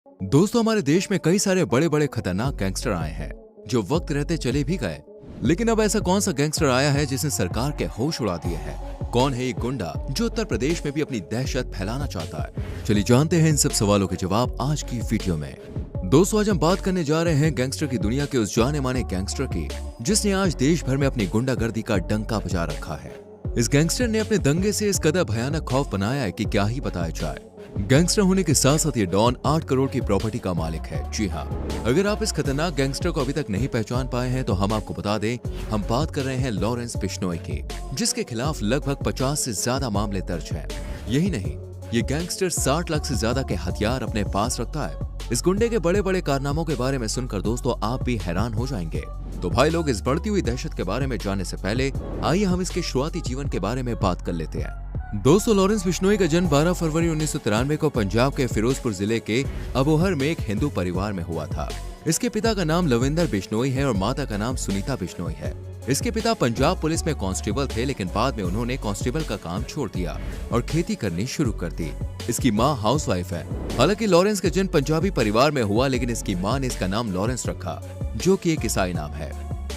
दोस्तों, हमारे देश में कई सारे बड़े बड़े खतरनाक गैंगस्टर आए हैं जो वक्त रहते चले भी गए। लेकिन अब ऐसा कौन सा गैंगस्टर आया है जिसने सरकार के होश उड़ा दिए हैं? कौन है ये गुंडा जो उत्तर प्रदेश में भी अपनी दहशत फैलाना चाहता है? चलिए जानते हैं इन सब सवालों के जवाब आज की वीडियो में। दोस्तों, आज हम बात करने जा रहे हैं गैंगस्टर की दुनिया के उस जाने माने गैंगस्टर की जिसने आज देश भर में अपनी गुंडागर्दी का डंका बजा रखा है। इस गैंगस्टर ने अपने दंगे से इस कदर भयानक खौफ बनाया है कि क्या ही बताया जाए। गैंगस्टर होने के साथ साथ ये डॉन 8 करोड़ की प्रॉपर्टी का मालिक है। जी हाँ, अगर आप इस खतरनाक गैंगस्टर को अभी तक नहीं पहचान पाए हैं तो हम आपको बता दें, हम बात कर रहे हैं लॉरेंस बिश्नोई की, जिसके खिलाफ लगभग 50 से ज्यादा मामले दर्ज हैं। यही नहीं, ये गैंगस्टर 60 लाख से ज्यादा के हथियार अपने पास रखता है। इस गुंडे के बड़े बड़े कारनामों के बारे में सुनकर दोस्तों आप भी हैरान हो जाएंगे। तो भाई लोग, इस बढ़ती हुई दहशत के बारे में जानने से पहले आइए हम इसके शुरुआती जीवन के बारे में बात कर लेते हैं। दोस्तों, लॉरेंस बिश्नोई का जन्म 12 फरवरी 1993 को पंजाब के फिरोजपुर जिले के अबोहर में एक हिंदू परिवार में हुआ था। इसके पिता का नाम लविंदर बिश्नोई है और माता का नाम सुनीता बिश्नोई है। इसके पिता पंजाब पुलिस में कांस्टेबल थे, लेकिन बाद में उन्होंने कांस्टेबल का काम छोड़ दिया और खेती करनी शुरू कर दी। इसकी माँ हाउसवाइफ है। हालांकि लॉरेंस का जन्म पंजाबी परिवार में हुआ, लेकिन इसकी माँ ने इसका नाम लॉरेंस रखा, जो कि एक ईसाई नाम है।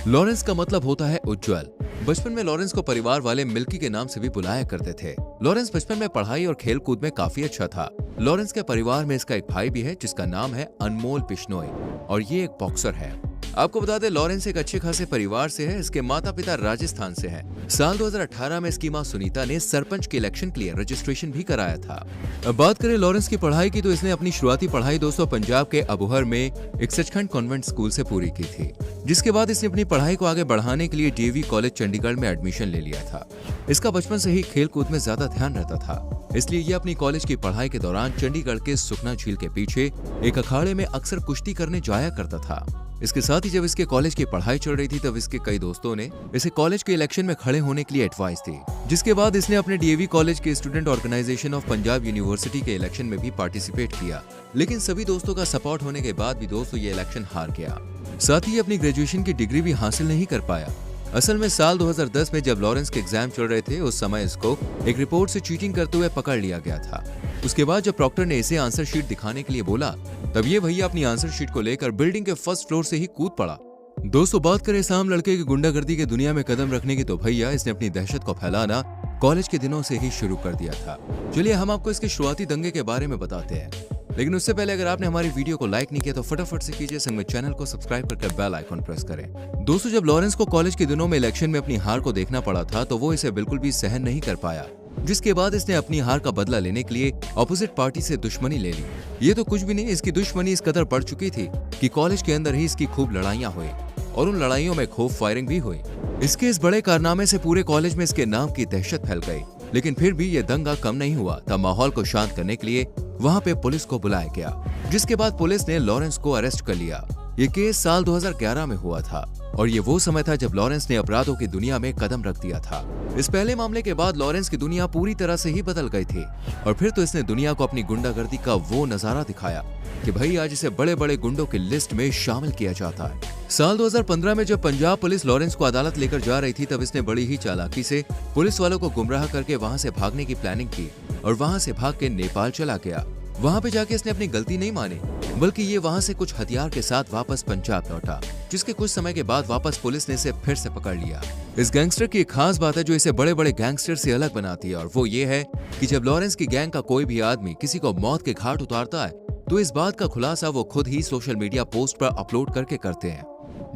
लॉरेंस का मतलब होता है उज्जवल। बचपन में लॉरेंस को परिवार वाले मिल्की के नाम से भी बुलाया करते थे। लॉरेंस बचपन में पढ़ाई और खेल कूद में काफी अच्छा था। लॉरेंस के परिवार में इसका एक भाई भी है जिसका नाम है अनमोल बिश्नोई और ये एक बॉक्सर है। आपको बता दें, लॉरेंस एक अच्छे खासे परिवार से है। इसके माता पिता राजस्थान से हैं। साल 2018 में इसकी मां सुनीता ने सरपंच के इलेक्शन के लिए रजिस्ट्रेशन भी कराया था। अब बात करें लॉरेंस की पढ़ाई की, तो इसने अपनी शुरुआती पढ़ाई दोस्तों पंजाब के अबोहर में एक सचखंड कॉन्वेंट स्कूल से पूरी की थी, जिसके बाद इसने अपनी पढ़ाई को आगे बढ़ाने के लिए डीएवी कॉलेज चंडीगढ़ में एडमिशन ले लिया था। इसका बचपन से ही खेल कूद में ज्यादा ध्यान रहता था, इसलिए ये अपनी कॉलेज की पढ़ाई के दौरान चंडीगढ़ के सुखना झील के पीछे एक अखाड़े में अक्सर कुश्ती करने जाया करता था। इसके साथ ही जब इसके कॉलेज की पढ़ाई चल रही थी तब इसके कई दोस्तों ने इसे कॉलेज के इलेक्शन में खड़े होने के लिए एडवाइस दी, जिसके बाद इसने अपने डीएवी कॉलेज के student organisation of Punjab university के इलेक्शन में भी पार्टिसिपेट किया। लेकिन सभी दोस्तों का सपोर्ट होने के बाद भी दोस्तों ये इलेक्शन हार गया। साथ ही अपनी ग्रेजुएशन की डिग्री भी हासिल नहीं कर पाया। असल में साल 2010 में जब लॉरेंस के एग्जाम चल रहे थे, उस समय इसको एक रिपोर्ट से चीटिंग करते हुए पकड़ लिया गया था। उसके बाद जब प्रॉक्टर ने इसे आंसर शीट दिखाने के लिए बोला, तब ये भैया अपनी आंसर शीट को लेकर बिल्डिंग के फर्स्ट फ्लोर से ही कूद पड़ा। दोस्तों, बात करें इस आम लड़के की गुंडागर्दी की दुनिया में कदम रखने की, तो भैया इसने अपनी दहशत को फैलाना कॉलेज के दिनों से ही शुरू कर दिया था। चलिए हम आपको इसके शुरुआती दंगे के बारे में बताते हैं, लेकिन उससे पहले अगर आपने हमारी वीडियो को लाइक नहीं किया तो फटाफट से कीजिए, संग में चैनल को सब्सक्राइब करके बेल आइकन प्रेस करें। दोस्तों, जब लॉरेंस को कॉलेज के दिनों में इलेक्शन में अपनी हार को देखना पड़ा था तो वो इसे बिल्कुल भी सहन नहीं कर पाया, जिसके बाद इसने अपनी हार का बदला लेने के लिए ऑपोजिट पार्टी से दुश्मनी ले ली। ये तो कुछ भी नहीं, इसकी दुश्मनी इस कदर बढ़ चुकी थी कि कॉलेज के अंदर ही इसकी खूब लड़ाइयां हुई और उन लड़ाइयों में खूब फायरिंग भी हुई। इसके इस बड़े कारनामे से पूरे कॉलेज में इसके नाम की दहशत फैल गई। लेकिन फिर भी ये दंगा कम नहीं हुआ। तब माहौल को शांत करने के लिए वहाँ पे पुलिस को बुलाया गया, जिसके बाद पुलिस ने लॉरेंस को अरेस्ट कर लिया। ये केस साल 2011 में हुआ था और ये वो समय था जब लॉरेंस ने अपराधों की दुनिया में कदम रख दिया था। इस पहले मामले के बाद लॉरेंस की दुनिया पूरी तरह से ही बदल गई थी और फिर तो इसने दुनिया को अपनी गुंडागर्दी का वो नजारा दिखाया कि भाई आज इसे बड़े बड़े गुंडों की लिस्ट में शामिल किया जाता है। साल 2015 में जब पंजाब पुलिस लॉरेंस को अदालत लेकर जा रही थी, तब इसने बड़ी ही चालाकी से पुलिस वालों को गुमराह करके वहां से भागने की प्लानिंग की और वहां से भाग के नेपाल चला गया। वहां पे जाके इसने अपनी गलती नहीं मानी, बल्कि ये वहां से कुछ हथियार के साथ वापस पंजाब लौटा, जिसके कुछ समय के बाद वापस पुलिस ने इसे फिर से पकड़ लिया। इस गैंगस्टर की एक खास बात है जो इसे बड़े बड़े गैंगस्टर से अलग बनाती है, और वो ये है कि जब लॉरेंस की गैंग का कोई भी आदमी किसी को मौत के घाट उतारता है तो इस बात का खुलासा वो खुद ही सोशल मीडिया पोस्ट पर अपलोड करके करते हैं,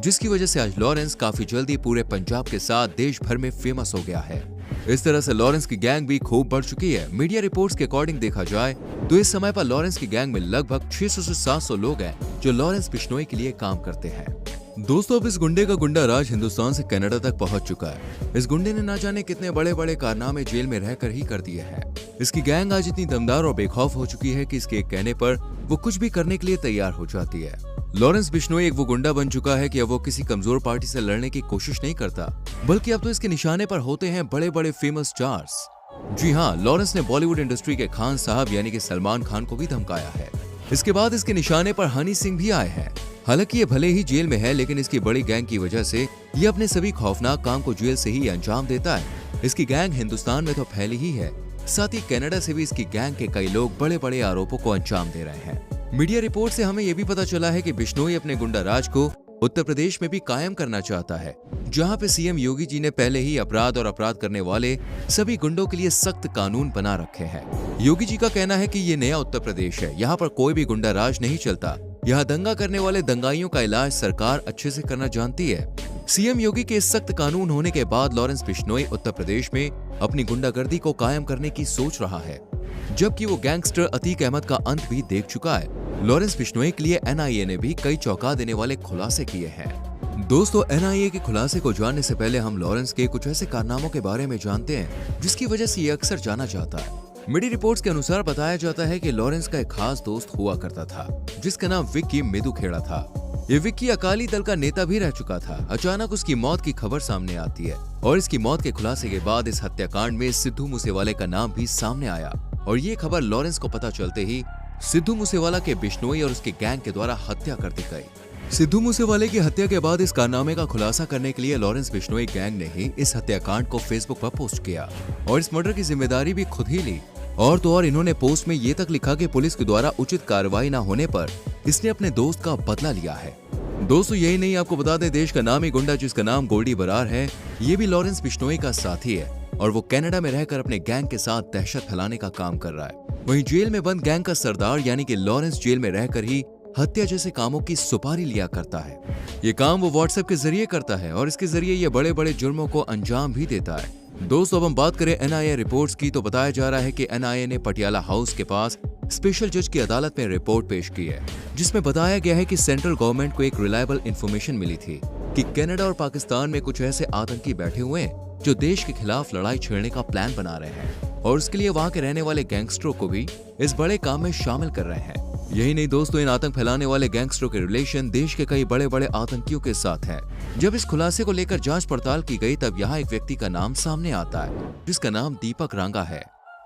जिसकी वजह से आज लॉरेंस काफी जल्दी पूरे पंजाब के साथ देश भर में फेमस हो गया है। इस तरह से लॉरेंस की गैंग भी खूब बढ़ चुकी है। मीडिया रिपोर्ट्स के अकॉर्डिंग देखा जाए तो इस समय पर लॉरेंस की गैंग में लगभग 600 से 700 लोग हैं जो लॉरेंस बिश्नोई के लिए काम करते हैं। दोस्तों, अब इस गुंडे का गुंडा राज हिंदुस्तान से कनाडा तक पहुंच चुका है। इस गुंडे ने ना जाने कितने बड़े बड़े कारनामे जेल में रहकर ही कर दिए हैं। इसकी गैंग आज इतनी दमदार और बेखौफ हो चुकी है कि इसके एक कहने पर वो कुछ भी करने के लिए तैयार हो जाती है। लॉरेंस बिश्नोई एक वो गुंडा बन चुका है कि अब वो किसी कमजोर पार्टी से लड़ने की कोशिश नहीं करता, बल्कि अब तो इसके निशाने पर होते हैं बड़े बड़े फेमस स्टार्स। जी हाँ, लॉरेंस ने बॉलीवुड इंडस्ट्री के खान साहब यानी कि सलमान खान को भी धमकाया है। इसके बाद इसके निशाने पर हनी सिंह भी आए हैं। हालांकि ये भले ही जेल में है, लेकिन इसकी बड़ी गैंग की वजह से ये अपने सभी खौफनाक काम को जेल से ही अंजाम देता है। इसकी गैंग हिंदुस्तान में तो फैली ही है, साथ ही कनाडा से भी इसकी गैंग के कई लोग बड़े बड़े आरोपों को अंजाम दे रहे हैं। मीडिया रिपोर्ट से हमें यह भी पता चला है कि बिश्नोई अपने गुंडा राज को उत्तर प्रदेश में भी कायम करना चाहता है, जहां पे सीएम योगी जी ने पहले ही अपराध और अपराध करने वाले सभी गुंडों के लिए सख्त कानून बना रखे हैं। योगी जी का कहना है कि ये नया उत्तर प्रदेश है, यहाँ पर कोई भी गुंडा राज नहीं चलता। यहाँ दंगा करने वाले दंगाइयों का इलाज सरकार अच्छे से करना जानती है। सीएम योगी के सख्त कानून होने के बाद लॉरेंस बिश्नोई उत्तर प्रदेश में अपनी गुंडागर्दी को कायम करने की सोच रहा है, जबकि वो गैंगस्टर अतीक अहमद का अंत भी देख चुका है। लॉरेंस बिश्नोई के लिए एनआईए ने भी कई चौंका देने वाले खुलासे किए हैं। दोस्तों, एनआईए के खुलासे को जानने से पहले हम लॉरेंस के कुछ ऐसे कारनामों के बारे में जानते हैं जिसकी वजह से ये अक्सर जाना जाता है। मीडिया रिपोर्ट्स के अनुसार बताया जाता है कि लॉरेंस का एक खास दोस्त हुआ करता था जिसका नाम विक्की मेदुखेड़ा था। ये विक्की अकाली दल का नेता भी रह चुका था। अचानक उसकी मौत की खबर सामने आती है और इसकी मौत के खुलासे के बाद इस हत्याकांड में सिद्धू मूसेवाले का नाम भी सामने आया और ये खबर लॉरेंस को पता चलते ही सिद्धू मूसेवाला के बिश्नोई और उसके गैंग के द्वारा हत्या कर दी गई। सिद्धू मूसेवाले की हत्या के बाद इस कारनामे का खुलासा करने के लिए लॉरेंस बिश्नोई गैंग ने ही इस हत्याकांड को फेसबुक पर पोस्ट किया और इस मर्डर की जिम्मेदारी भी खुद ही ली। और तो और इन्होंने पोस्ट में ये तक लिखा कि पुलिस के द्वारा उचित कार्रवाई न होने पर इसने अपने दोस्त का बदला लिया है। दोस्तों, यही नहीं, आपको बता दें, देश का नामी गुंडा जिसका नाम गोल्डी बरार है, ये भी लॉरेंस बिश्नोई का साथी है और वो कनाडा में रहकर अपने गैंग के साथ दहशत फैलाने का काम कर रहा है। वहीं जेल में बंद गैंग का सरदार यानी कि लॉरेंस जेल में रहकर ही हत्या जैसे कामों की सुपारी लिया करता है। ये काम वो व्हाट्सएप के जरिए करता है और इसके जरिए ये बड़े बड़े जुर्मों को अंजाम भी देता है। दोस्तों, अब हम बात करें एनआईए रिपोर्ट्स की तो बताया जा रहा है कि एनआईए ने पटियाला हाउस के पास स्पेशल जज की अदालत में रिपोर्ट पेश की है जिसमें बताया गया है कि सेंट्रल गवर्नमेंट को एक रिलायबल इंफॉर्मेशन मिली थी कि कनाडा और पाकिस्तान में कुछ ऐसे आतंकी बैठे हुए हैं जो देश के खिलाफ लड़ाई छेड़ने का प्लान बना रहे हैं और उसके लिए वहां के रहने वाले गैंगस्टरों को भी इस बड़े काम में शामिल कर रहे हैं। यही नहीं दोस्तों, इन आतंक फैलाने वाले गैंगस्टरों के रिलेशन देश के कई बड़े बड़े आतंकियों के साथ है। जब इस खुलासे को लेकर जांच पड़ताल की गई तब यहाँ एक व्यक्ति का नाम सामने आता है जिसका नाम दीपक रांगा है।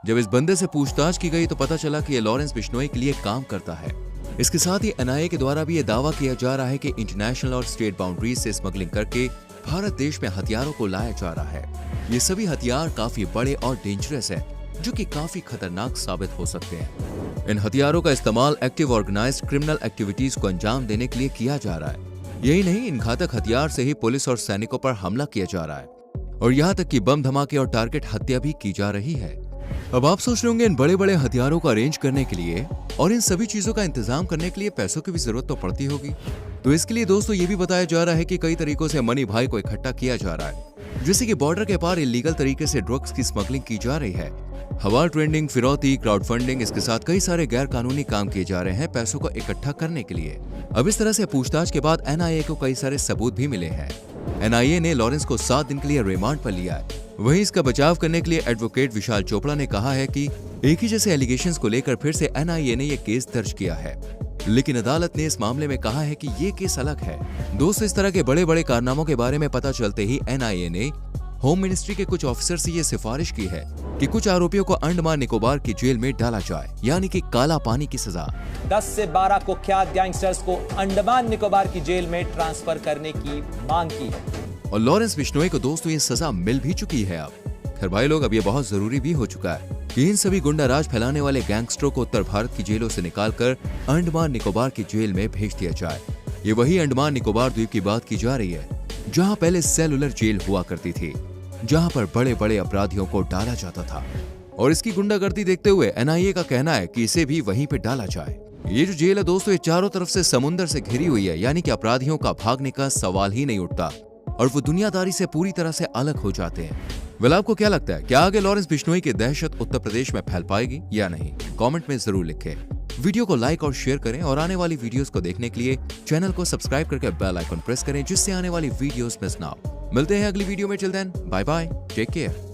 जब इस बंदे से पूछताछ की गई तो पता चला कि ये लॉरेंस बिश्नोई के लिए काम करता है। इसके साथ ही एनआईए के द्वारा भी ये दावा किया जा रहा है कि इंटरनेशनल और स्टेट बाउंड्रीज से स्मगलिंग करके भारत देश में हथियारों को लाया जा रहा है। ये सभी हथियार काफी बड़े और डेंजरस है जो कि काफी खतरनाक साबित हो सकते हैं। इन हथियारों का इस्तेमाल एक्टिव ऑर्गेनाइज्ड क्रिमिनल एक्टिविटीज को अंजाम देने के लिए किया जा रहा है। यही नहीं, इन घातक हथियार से ही पुलिस और सैनिकों पर हमला किया जा रहा है और यहाँ तक कि बम धमाके और टारगेट हत्या भी की जा रही है। अब आप सोच रहे होंगे इन बड़े बड़े हथियारों को अरेंज करने के लिए और इन सभी चीजों का इंतजाम करने के लिए पैसों की भी जरूरत तो पड़ती होगी। तो इसके लिए दोस्तों ये भी बताया जा रहा है कि कई तरीकों से मनी भाई को इकट्ठा किया जा रहा है, जैसे कि बॉर्डर के पार इलीगल तरीके से ड्रग्स की स्मगलिंग की जा रही है, हवाला ट्रेडिंग, फिरौती, क्राउड फंडिंग, इसके साथ कई सारे गैर कानूनी काम किए जा रहे हैं पैसों को इकट्ठा करने के लिए। अब इस तरह से पूछताछ के बाद एनआईए को कई सारे सबूत भी मिले हैं। एनआईए ने लॉरेंस को 7 दिन के लिए रिमांड पर लिया है। वहीं इसका बचाव करने के लिए एडवोकेट विशाल चोपड़ा ने कहा है कि एक ही जैसे एलिगेशंस को लेकर फिर से एनआईए ने यह केस दर्ज किया है, लेकिन अदालत ने इस मामले में कहा है कि ये केस अलग है। दोस्तों, इस तरह के बड़े बड़े कारनामों के बारे में पता चलते ही एनआईए ने होम मिनिस्ट्री के कुछ ऑफिसर से ये सिफारिश की है कि कुछ आरोपियों को अंडमान निकोबार की जेल में डाला जाए, यानी कि काला पानी की सजा। 10 से 12 कुख्यात गैंगस्टर्स को अंडमान निकोबार की जेल में ट्रांसफर करने की मांग की है और लॉरेंस बिश्नोई को दोस्तों ये सजा मिल भी चुकी है। अब खैर भाई लोग, अब ये बहुत जरूरी भी हो चुका है कि इन सभी गुंडा राज फैलाने वाले गैंगस्टरों को उत्तर भारत की जेलों से निकालकर अंडमान निकोबार की जेल में भेज दिया जाए। ये वही अंडमान निकोबार द्वीप की बात की जा रही है जहाँ पहले सेलुलर जेल हुआ करती थी, जहाँ पर बड़े बड़े अपराधियों को डाला जाता था और इसकी गुंडागर्दी देखते हुए एनआईए का कहना है कि इसे भी वहीं पे डाला जाए। ये जो जेल है दोस्तों, ये चारों तरफ से समुद्र से घिरी हुई है, यानी कि अपराधियों का भागने का सवाल ही नहीं उठता और वो दुनियादारी से पूरी तरह से अलग हो जाते हैं। वेल, आपको क्या लगता है, क्या आगे लॉरेंस बिश्नोई की दहशत उत्तर प्रदेश में फैल पाएगी या नहीं? कमेंट में जरूर लिखें। वीडियो को लाइक और शेयर करें और आने वाली वीडियोस को देखने के लिए चैनल को सब्सक्राइब करके बेल आइकन प्रेस करें जिससे आने वाली वीडियोस मिस ना हो। मिलते हैं अगली वीडियो में, till then bye bye, take care.